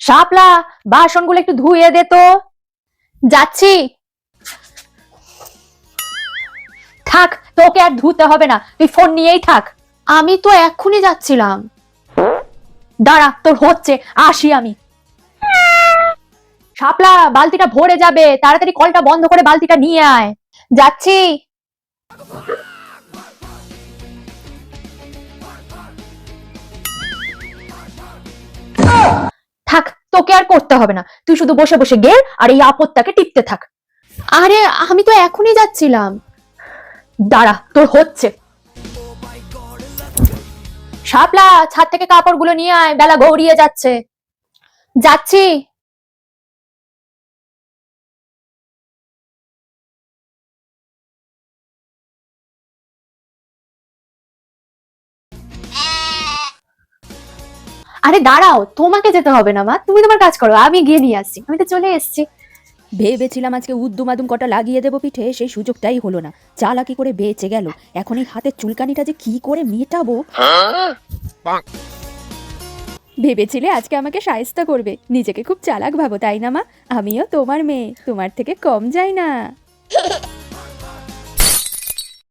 শাপলা, বাসনগুলো একটু ধুয়ে দে তো। যাচ্ছি। থাক, তোকে আর ধুতে হবে না, তুই ফোন নিয়েই থাক। আমি তো এক্ষুনি যাচ্ছিলাম। দাঁড়া, তোর হচ্ছে, আসি আমি। শাপলা, বালতিটা ভরে যাবে, তাড়াতাড়ি কলটা বন্ধ করে বালতিটা নিয়ে আয়। যাচ্ছি। থাক, তোকে আর করতে হবে না, তুই শুধু বসে বসে গেল আর এই আপদটাকে টিপতে থাক। আরে আমি তো এখনই যাচ্ছিলাম। দাঁড়া, তোর হচ্ছে। শাপলা, ছাদ থেকে কাপড়গুলো নিয়ে আয়, বেলা গড়িয়ে যাচ্ছে। যাচ্ছি। আরে দাঁড়াও, তোমাকে যেতে হবে না মা, তুমি তোমার কাজ করো, আমি গিয়ে নিয়ে আসছি, আমি তো চলে এসেছি। ভেবেছিলাম আজকে উদ্দুমাদুম কটা লাগিয়ে দেবো পিঠে, সেই সুযোগটাই হলো না। চালাকি করে বেঁচে গেল। এখন এই হাতের চুলকানিটা যে কি করে মেটাবো। ভেবেছিলে আজকে আমাকে শায়েস্তা করবে, নিজেকে খুব চালাক ভাবো তাই না মা? আমিও তোমার মেয়ে, তোমার থেকে কম যাই না।